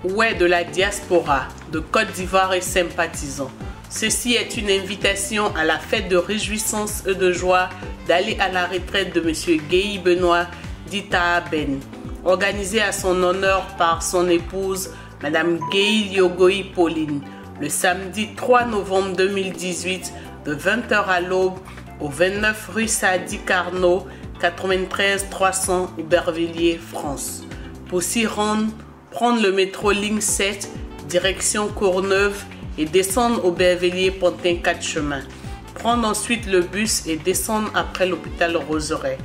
Ouais de la diaspora, de Côte d'Ivoire et sympathisants. Ceci est une invitation à la fête de réjouissance et de joie d'aller à la retraite de M. Guéhi Benoît d'Ita Ben, organisée à son honneur par son épouse, Mme Guéhi Liogoï Pauline, le samedi 3 novembre 2018 de 20 h à l'aube au 29 rue Sadi Carnot, 93 300 Aubervilliers, France. Pour s'y rendre, prendre le métro ligne 7, direction Courneuve et descendre Aubervilliers Pontin 4 chemins. Prendre ensuite le bus et descendre après l'hôpital Roseret.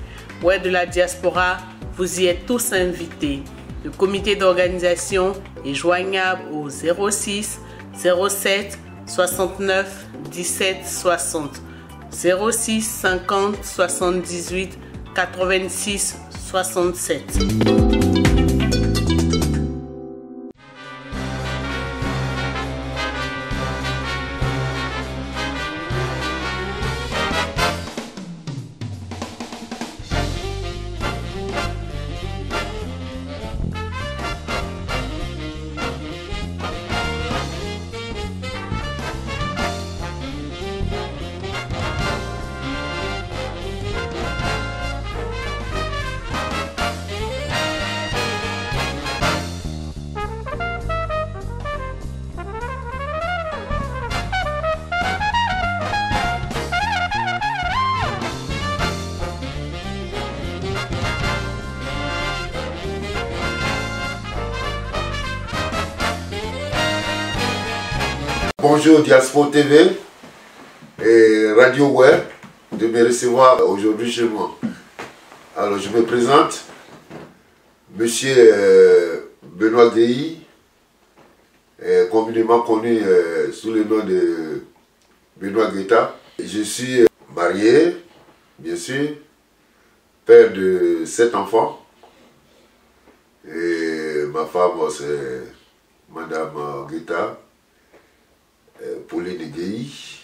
Ouais de la diaspora, vous y êtes tous invités. Le comité d'organisation est joignable au 06 07 69 17 60 06 50 78 86 67. Bonjour Diaspora TV et Radio Web de me recevoir aujourd'hui chez moi. Alors je me présente, Monsieur Benoît Guéhi, communément connu sous le nom de Benoît Guetta. Je suis marié, bien sûr, père de 7 enfants. Et ma femme c'est Madame Guetta. Pauline Guéhi,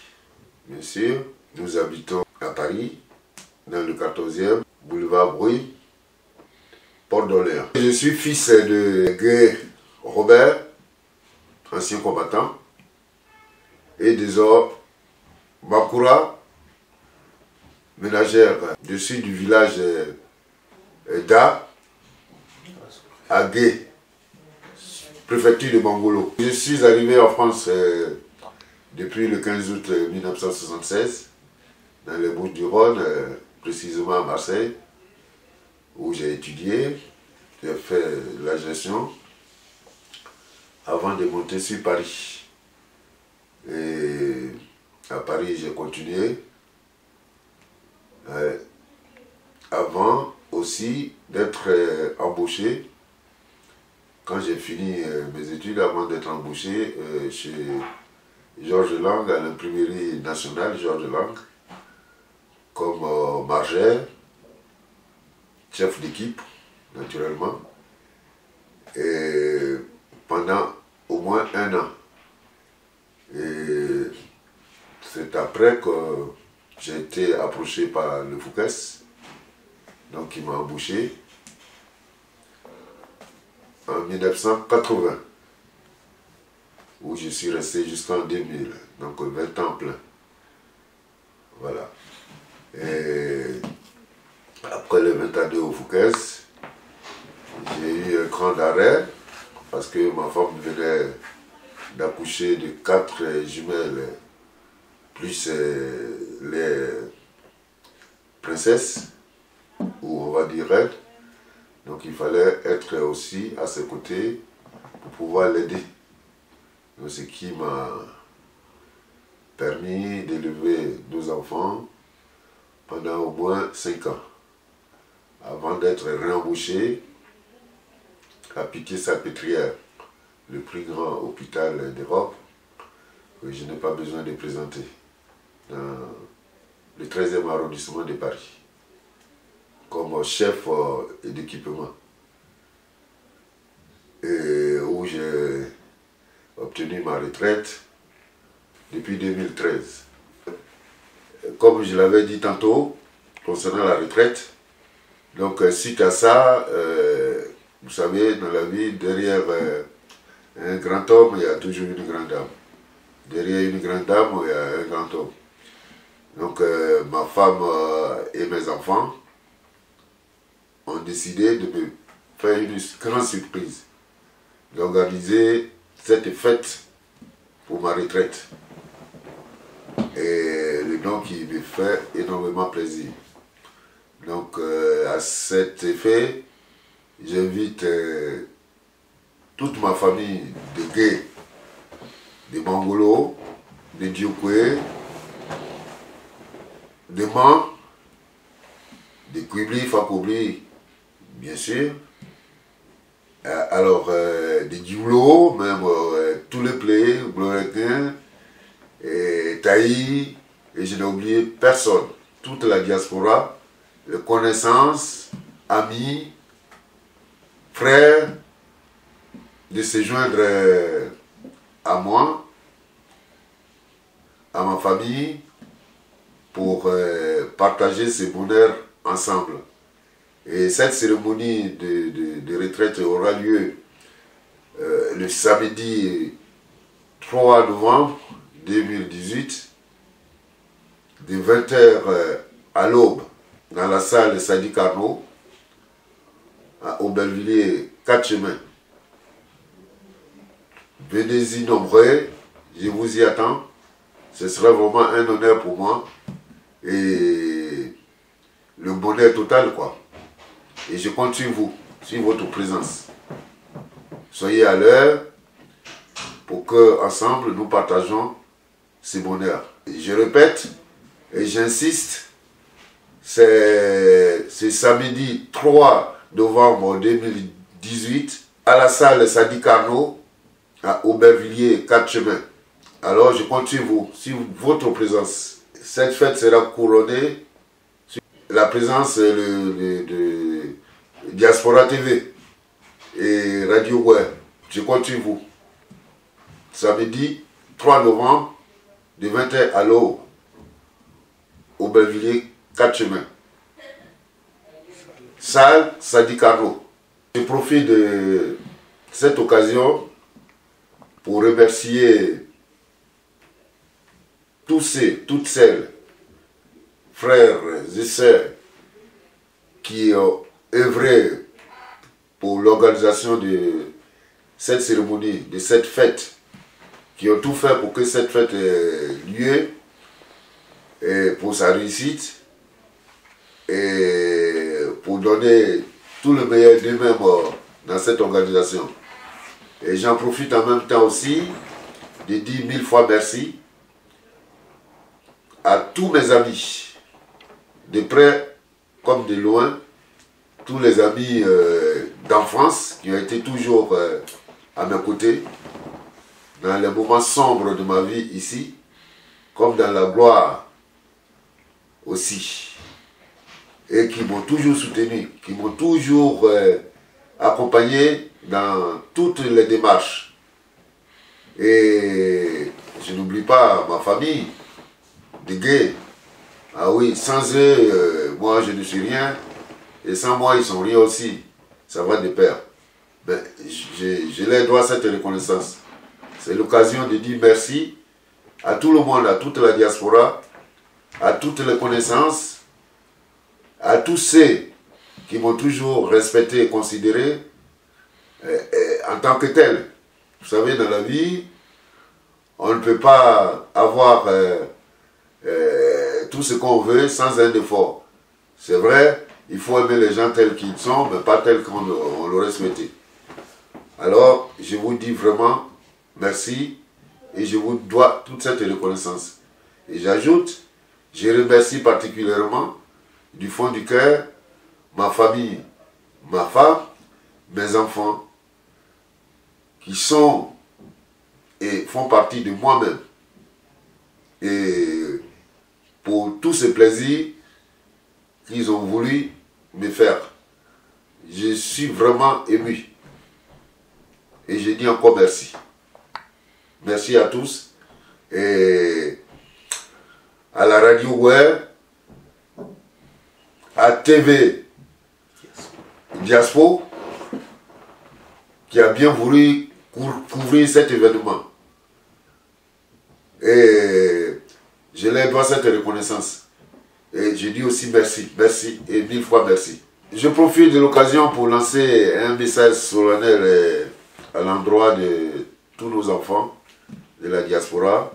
bien sûr. Nous habitons à Paris, dans le 14e, boulevard Brouille, Port d'Orléans. Je suis fils de Gué Robert, ancien combattant, et de Zor Makura, ménagère. Je suis du village d'A, à Gué, préfecture de Bangolo. Je suis arrivé en France depuis le 15 août 1976, dans les Bouches-du-Rhône, précisément à Marseille, où j'ai étudié, j'ai fait la gestion, avant de monter sur Paris. Et à Paris, j'ai continué, avant aussi d'être embauché, quand j'ai fini mes études, avant d'être embauché chez Georges Lang, à l'imprimerie nationale Georges Lang, comme margère, chef d'équipe, naturellement, et pendant au moins 1 an. Et c'est après que j'ai été approché par le Fouquès, donc il m'a embauché en 1980. Où je suis resté jusqu'en 2000, donc 20 ans plein. Voilà. Et après le 22 au Fouquès, j'ai eu un cran d'arrêt parce que ma femme venait d'accoucher de 4 jumelles, plus les princesses, ou on va dire reines. Donc il fallait être aussi à ses côtés pour pouvoir l'aider. Ce qui m'a permis d'élever 2 enfants pendant au moins 5 ans, avant d'être réembauché à Pitié-Salpêtrière, le plus grand hôpital d'Europe, que je n'ai pas besoin de présenter, dans le 13e arrondissement de Paris, comme chef d'équipement, et où j'ai obtenu ma retraite depuis 2013. Comme je l'avais dit tantôt, concernant la retraite, donc suite à ça, vous savez, dans la vie, derrière Un grand homme, il y a toujours une grande dame. Derrière une grande dame, il y a un grand homme. Donc ma femme et mes enfants ont décidé de me faire une grande surprise, d'organiser cette fête pour ma retraite. Et le don qui me fait énormément plaisir. Donc à cet effet, j'invite toute ma famille de Gué, de Mangolo, de Diokwe, de Man, de Kwibli, Fakobli, bien sûr. Alors, de Dioulo, même tous les plaies, Blorequin, Taï, et je n'ai oublié personne. Toute la diaspora, les connaissances, amis, frères, de se joindre à moi, à ma famille, pour partager ce bonheur ensemble. Et cette cérémonie de retraite aura lieu le samedi 3 novembre 2018, de 20h à l'aube, dans la salle Sadi Carnot, à Aubervilliers, 4 chemins. Venez-y nombreux, je vous y attends. Ce sera vraiment un honneur pour moi. Et le bonheur total, quoi. Et je compte sur vous, sur votre présence. Soyez à l'heure pour que ensemble nous partageons ce bonheur. Et je répète et j'insiste, c'est samedi 3 novembre 2018 à la salle Sadi Carnot à Aubervilliers, 4 chemins. Alors je compte sur vous, sur votre présence. Cette fête sera couronnée sur la présence de Diaspora TV et Radio Web. Je compte sur vous. Samedi 3 novembre, de 20h à l'aube, Aubervilliers, 4 chemins. Salle Sadi Carnot. Je profite de cette occasion pour remercier toutes celles, frères et sœurs, qui ont œuvré pour l'organisation de cette cérémonie, de cette fête, qui ont tout fait pour que cette fête ait lieu, et pour sa réussite, et pour donner tout le meilleur d'eux-mêmes dans cette organisation. Et j'en profite en même temps aussi de dire 1000 fois merci à tous mes amis, de près comme de loin, tous les amis d'enfance qui ont été toujours à mes côtés, dans les moments sombres de ma vie ici, comme dans la gloire aussi, et qui m'ont toujours soutenu, qui m'ont toujours accompagné dans toutes les démarches. Et je n'oublie pas ma famille de Gué. Ah oui, sans eux, moi je ne suis rien, et sans moi ils sont rien aussi. Ça va de pair. Mais je leur dois cette reconnaissance. C'est l'occasion de dire merci à tout le monde, à toute la diaspora, à toutes les connaissances, à tous ceux qui m'ont toujours respecté et considéré en tant que tel. Vous savez, dans la vie, on ne peut pas avoir tout ce qu'on veut sans un effort. C'est vrai, il faut aimer les gens tels qu'ils sont, mais pas tels qu'on l'aurait souhaité. Alors, je vous dis vraiment merci et je vous dois toute cette reconnaissance. Et j'ajoute, je remercie particulièrement du fond du cœur ma famille, ma femme, mes enfants, qui sont et font partie de moi-même. Et pour tous ces plaisirs qu'ils ont voulu me faire, je suis vraiment ému. Et je dis encore merci. Merci à tous. Et à la radio web, à TV Diaspo, qui a bien voulu couvrir cet événement. Et je leur dois cette reconnaissance. Et je dis aussi merci, merci et 1000 fois merci. Je profite de l'occasion pour lancer un message solennel à l'endroit de tous nos enfants de la diaspora,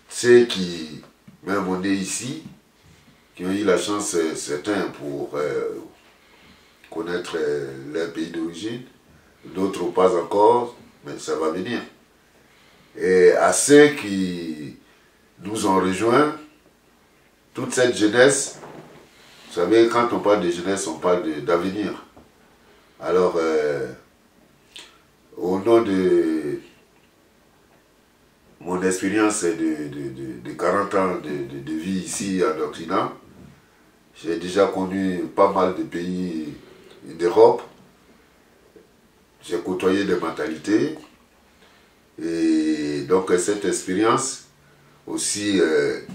ceux qui même on est ici, qui ont eu la chance, certains, pour connaître leur pays d'origine, d'autres pas encore, mais ça va venir. Et à ceux qui nous ont rejoints, toute cette jeunesse, vous savez, quand on parle de jeunesse, on parle d'avenir. Alors, au nom de mon expérience de 40 ans de vie ici en Occident, j'ai déjà connu pas mal de pays d'Europe. J'ai côtoyé des mentalités. Et donc cette expérience, aussi,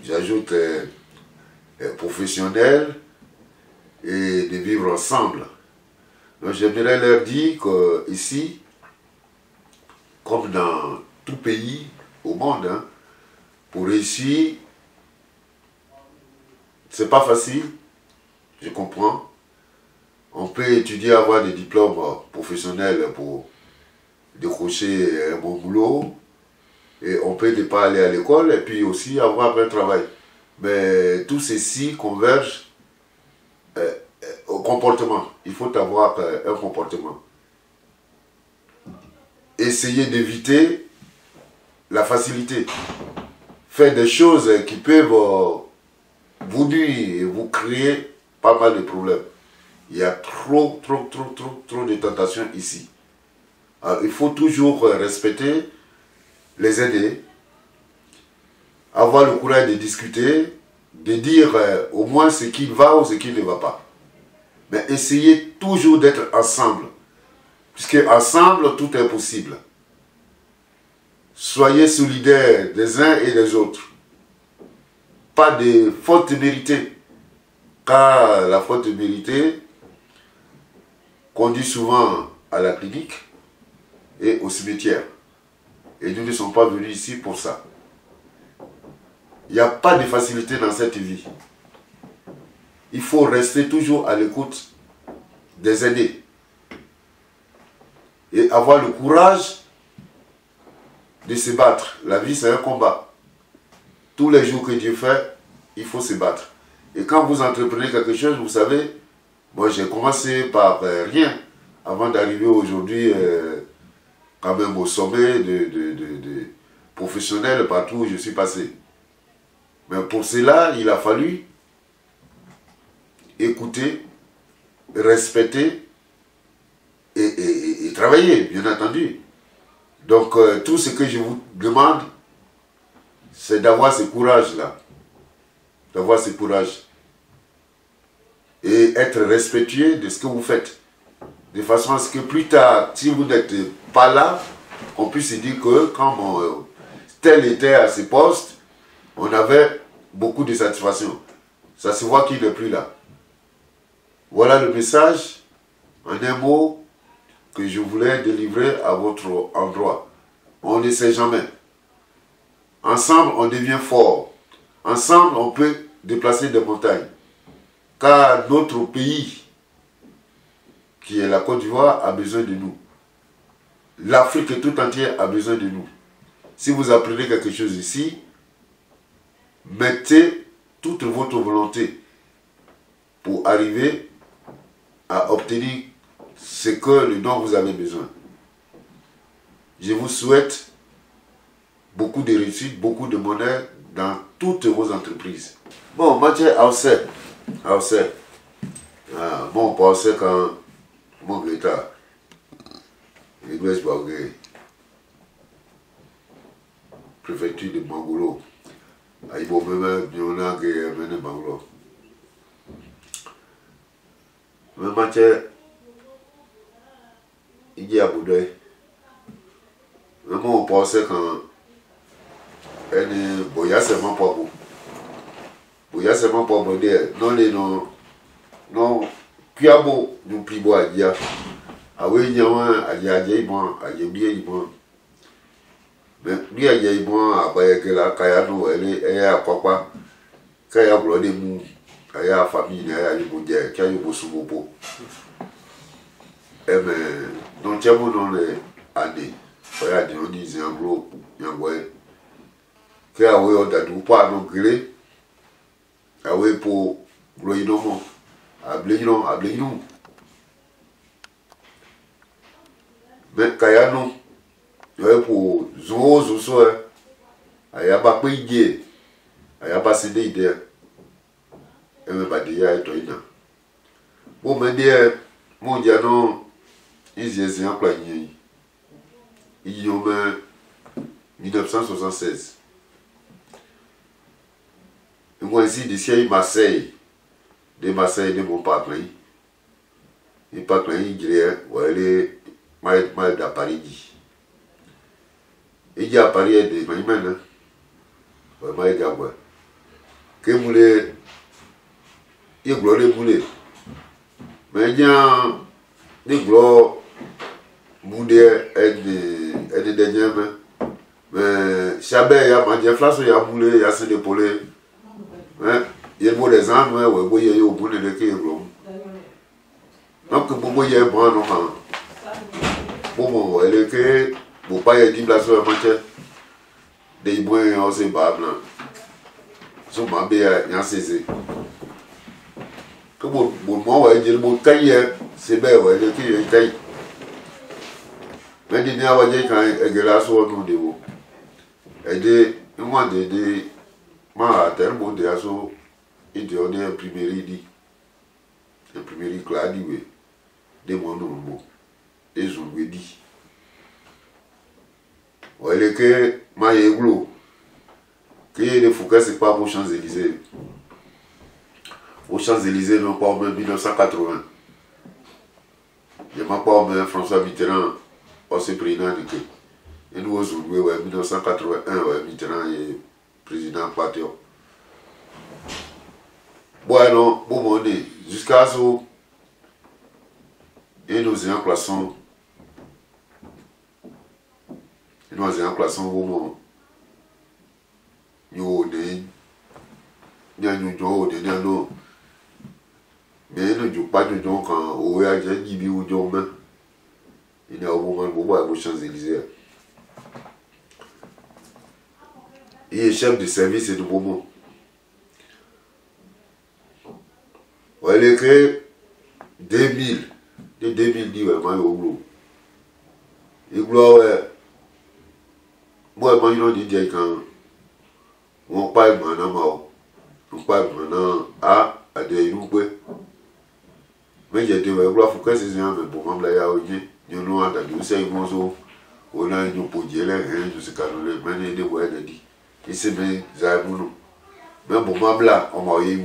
j'ajoute professionnelle et de vivre ensemble. Donc j'aimerais leur dire qu'ici, comme dans tout pays au monde, hein, pour réussir, c'est pas facile, je comprends. On peut étudier, avoir des diplômes professionnels pour décrocher un bon boulot, et on peut ne pas aller à l'école et puis aussi avoir un travail. Mais tout ceci converge au comportement. Il faut avoir un comportement. Essayez d'éviter la facilité. Faire des choses qui peuvent vous nuire et vous créer pas mal de problèmes. Il y a trop de tentations ici. Alors, il faut toujours respecter, les aider, avoir le courage de discuter, de dire au moins ce qui va ou ce qui ne va pas. Mais essayez toujours d'être ensemble, puisque ensemble tout est possible. Soyez solidaires des uns et des autres. Pas de faute méritée, car la faute méritée conduit souvent à la clinique et au cimetière. Et nous ne sommes pas venus ici pour ça. Il n'y a pas de facilité dans cette vie. Il faut rester toujours à l'écoute des aînés. Et avoir le courage de se battre. La vie, c'est un combat. Tous les jours que Dieu fait, il faut se battre. Et quand vous entreprenez quelque chose, vous savez, moi j'ai commencé par rien, avant d'arriver aujourd'hui quand même au sommet de professionnel partout où je suis passé. Mais pour cela, il a fallu écouter, respecter et travailler, bien entendu. Donc, tout ce que je vous demande, c'est d'avoir ce courage-là. D'avoir ce courage. Et être respectueux de ce que vous faites. De façon à ce que plus tard, si vous n'êtes pas là, on puisse se dire que quand tel était à ce poste, on avait beaucoup de satisfaction. Ça se voit qu'il n'est plus là. Voilà le message, en un mot, que je voulais délivrer à votre endroit. On ne sait jamais. Ensemble, on devient fort. Ensemble, on peut déplacer des montagnes. Car notre pays, qui est la Côte d'Ivoire, a besoin de nous. L'Afrique tout entière a besoin de nous. Si vous apprenez quelque chose ici, mettez toute votre volonté pour arriver à obtenir ce dont vous avez besoin. Je vous souhaite beaucoup de réussite, beaucoup de bonheur dans toutes vos entreprises. Bon, moi, j'ai Aoussé. Bon, pour Aoussé, quand mon Greta, l'église Bagé, préfecture de Mangolo, Aïbo même, Biona, qui est venu de Mangolo. Mais moi, il y a Bouddha. Mais moi, on pensait quand elle boya seulement pas beau. Boya seulement pas beau. Non, non, qui a beau, nous plions à dire. oui, il y a bon, mais lui, il y a bon, après que la Kayano, elle est à papa, Kaya Blonde Mou, il y a famille, il y a une mondiale, qui a eu beaucoup. Eh bien, donc, il y a mon année, il y a des gens qui disent en gros, il y a un boy, qui a eu pas non gré, a eu pour Gloïnomo, a Blénon, mais Kayano, il y a pour Zozo, il y a pas pris d'idée, il y a pas cédé d'idée, et même pas d'idée à toi. Bon, mais dire, mon dieu, non, ils y ont plaigné. Il y a 1976. Et moi, ici, d'ici Marseille, de mon papa. Et papa, il dirait, ouais, mal à Paris. Il y a Paris, des maïmens, ouais, mal d'abord. Que vous voulez, il voulez, mais il y a des gloires. Boudé et des derniers, mais Chabé, il y a mangé flash, il y a boulé, il y a se dépolé. Il y a des âmes, il y a au bout de l'équipe. Donc, pour il y a un bon nom. Pour elle est que, pour pas y aller place sur la manche, des bois en se battent. Sur ma bière, il y a saisi. Comme moi, il y a le mot cahier, c'est bien, il y a qui est cahier. Mais il y a des gens qui ont été de vous. Et des gens qui ont tellement de gens qui ont été imprimerie. Imprimerie claire, des mots. Et je vous dis. Vous voyez que Maïeglo, qui est de Foucault, c'est pas aux Champs-Élysées. Aux Champs-Élysées, non pas en 1980. Je ne sais pas en François Mitterrand. On s'est pris dans le cas. Et nous, aujourd'hui, en 1981, Mitterrand est président parti. Bon, non, bon, mon nez, jusqu'à ce que nous ayons classons. Nous ayons classons, bon, nous avons mais nous n'avons pas de gens quand on a déjà dit ou demain. Il y a un moment où aux Champs-Élysées. Il est chef de service et de moment. Il est créé 2000. De 2010, vraiment, il est au boulot. Il gloire. Moi, je dis quand on parle maintenant, on parle maintenant à des loups. Mais j'ai dit, il faut que ces gens, pour moi, il y a un nous avons entendu, c'est un mozo, on a un peu de l'air, je sais pas, mais il y a des voix de dit. Il s'est mis à nous. Mais pour moi, là, on m'a eu.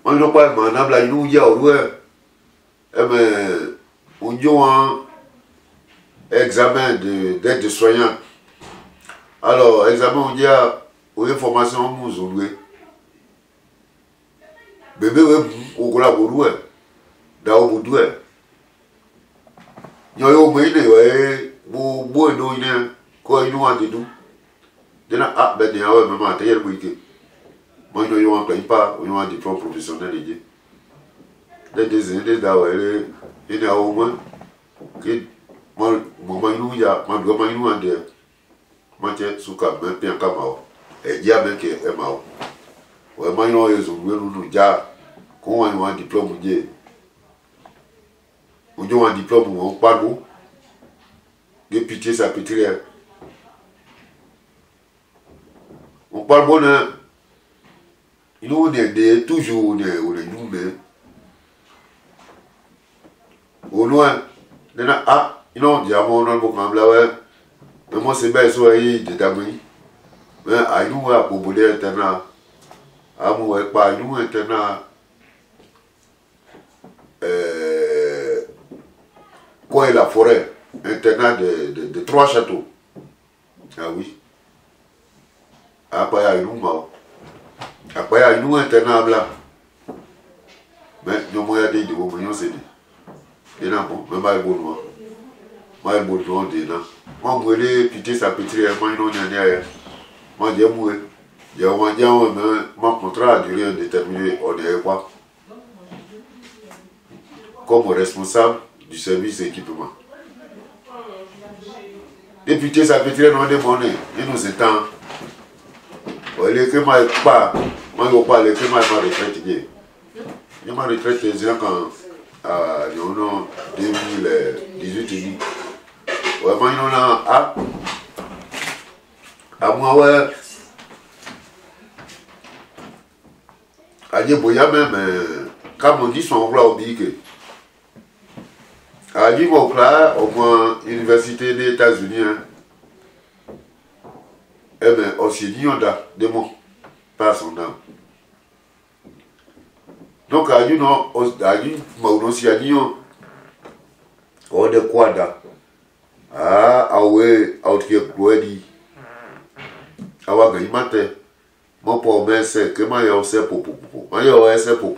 On ne peut pas m'en il nous y a au mais on a un examen d'aide soignante. Alors, examen, on dit à information, nous avons bébé, on collabore. Dans le bout il y a un peu de bois de quoi il nous a dit tout. Il y a un peu de matériel pour y moi, je n'ai pas un diplôme professionnel. Des années d'avoir il y a au moins que moi, il y a un peu de matière sous cap, même bien camao. Et il y a même que Emao. Ouais, moi, nous déjà, qu'on a un diplôme. On a un diplôme, on parle de pitié sa pétrière. On parle bon, nous on toujours nous, mais au loin, il y a diamant dans le programme là, mais moi c'est bien ça, il y a des mais à nous, à proposer internat, à moi, pas nous, internat, quoi est la forêt, internat de 3 châteaux. Ah oui. Après, il y a nous, internat là. Mais nous avons des de vous, mais c'est dit. Et là, bon, mais mal bon noir. Mal bon noir, des là. Moi, je voulais piter sa petite, moi, non, moi, j'ai moué. J'ai envoyé mon contrat à durée indéterminée, on est quoi? Comme responsable du service équipement. Et puis, ça peut être non demandé. Et nous étant. Il est que moi, pas. Moi, je ne pas le que moi, ma retraite. Je ma retraite, c'est quand. En 2018. Ouais, moi, il y a. À moi, ouais. À Dieboya, même. Comme on dit, son vla au bique. À Dieboya, au moins, université des États-Unis, eh bien, aussi dit, on a des mots, pas son âme. Donc, à Dieu, non, à Dieu, aussi à Dieu, on de quoi da. Ah, ouais, à autre que dit. Ah, ouais, il m'a dit, mon pauvre, c'est que moi, il y a aussi pour. Moi, il y a aussi pour.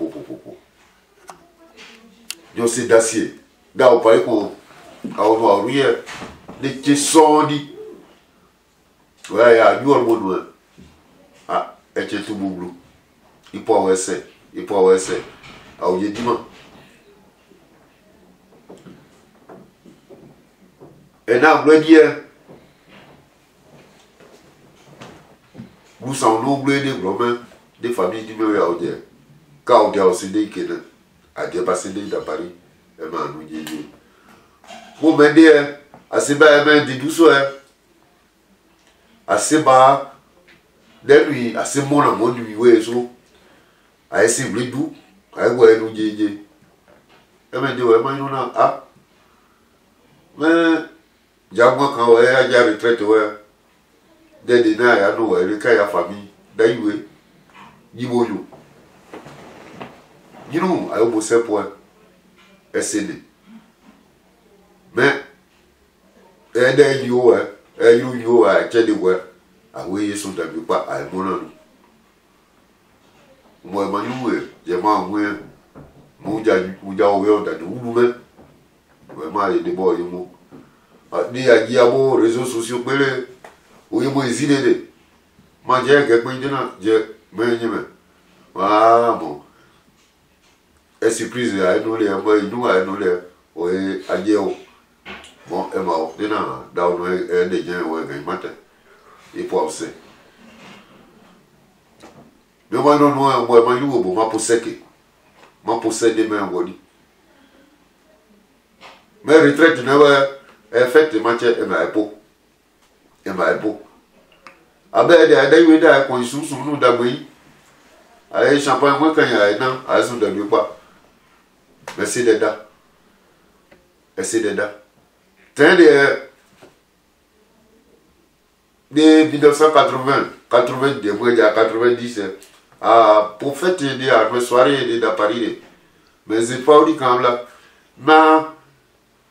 Donc, c'est d'acier. Là, on parle qu'on a rien. Les questions dit. Ouais, il y a du monde. Ah, et tu es tout boulot. Il peut avoir essai. Il peut avoir essai. Ah, oui, dis-moi. Et là, on dire. Nous sommes nombreux des familles qui me regardent. Quand on dit aussi des qui a dépassé de Paris, et m'a nous dit. Vous me dites, assez bas, des douceurs. Assez bas, de lui, assez mon amour du oui, so, à essayer de doux, à voir nous dire. Et me dit, ouais, moi, il y en a, ah, mais, j'ai moi quand ouais, j'ai retraite, ouais, des dîners, à nous, ouais, le cas, il y a famille, d'ailleurs, Yiboyo. You know, I almost said, point, SND. Mais, et then you are. You are actually where away so that you are I want moi manuwe je ma nwe muja we that woman we ma de boy mu ni aji abo réseaux sociaux pele o yemo izile ma je ke pe dina je me nyime ah bon et surprise à nous les moi nous à nous les o aje o bon, et mort, dans des gens où il matin, il faut aussi. Mais moi, non, moi, je possède. Je possède des mains, mais retraite, elle fait des matières, elle m'a épaule. Elle m'a épaule. Ah ben, il y a des gens qui ont sous nous d'abri. Allez, champagne, moi, quand il y a un an, à son de pas. Mais c'est des dates. Et c'est des dates. De 1980, 90, moi, il y a 90, pour fêter à mes soirées de Paris. Mais c'est pas dit quand là. Na,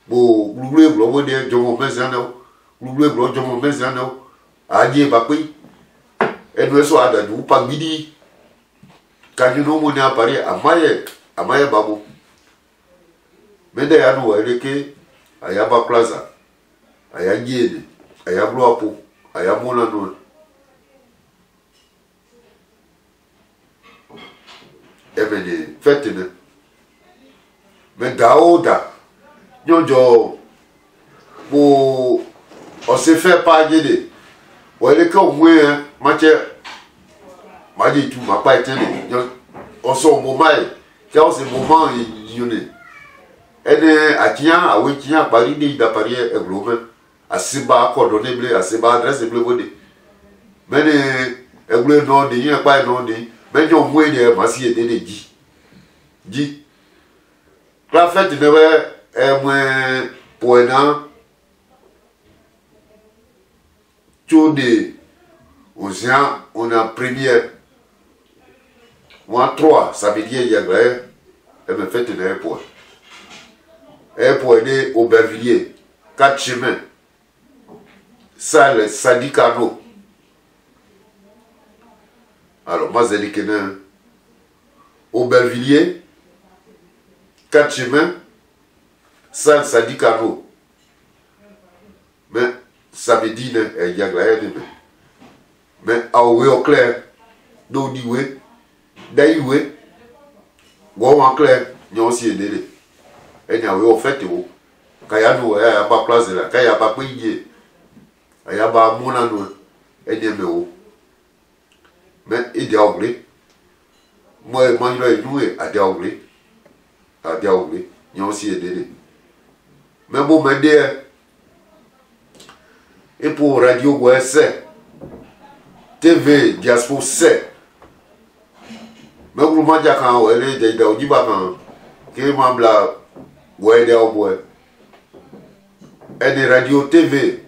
bon, vous voulez, vous dire, je m'en mets un an. Vous voulez, je m'en mets un an. À dire, bah, oui. Et nous sommes à nous, pas midi. Quand nous sommes à Paris, à Maye, Babou. Mais d'ailleurs, nous, avec à Yaba Plaza, à Yagéde, à Yabloapo, à Yamonano. Et bien, faites mais Daouda, nous on se fait pas guider. On est comme moi, matière, m'a dit tout, m'a pas été. On s'en moment, quand c'est moment, il y en a. Et à Tian, à Wetian, à Paris, il a Paris, et Global, à Seba, coordonné blé, à Seba, adresse blé bodé. Mais les blé non, il n'y a pas non, mais ils ont moins de massis et de dit. La fête est moins pour un an. Tout de océan, on a première. Moi, 3, ça veut dire qu'il y a et me fait un aéroport. Aéroport de Aubervilliers, 4 chemins. Salle, Sadi Cano. Alors, moi, j'ai dit que Aubervilliers, 4 chemins, San Sadikano. Mais ça me dit, il y a mais au clair, d'où diwe, d'aïwe, ou en clair, n'y a aussi aidé. Et n'y a eu fait, Kayano, il n'y a pas place là, Kaya pas payé, il n'y a pas mon anneau, et n'y a pas. Mais il y a oublié. Moi, je vais jouer à Diaoulé. À Diaoulé, n'y a aussi aidé. Mais bon, m'aider. Et pour Radio Ouest, TV Diaspora c'est. Mais pour moi, j'ai quand elle est déjà au Dibakan, qui est membre là, où elle est au bois. Et Radio TV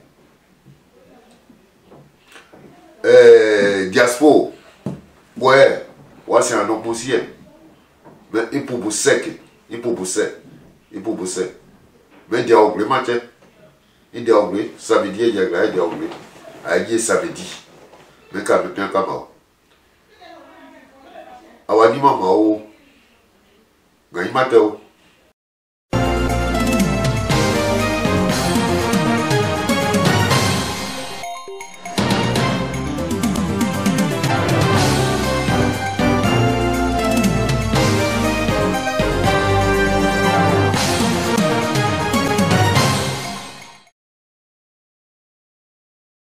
Diaspora, ouais, c'est un homme aussi. Mais il faut vous sec, il faut vous sec, il faut vous sec. Mais il y a oublié, il y a oublié, samedi, il y a oublié, il y a samedi. Mais quand même, quand même. Awadi mama o, gani mateo.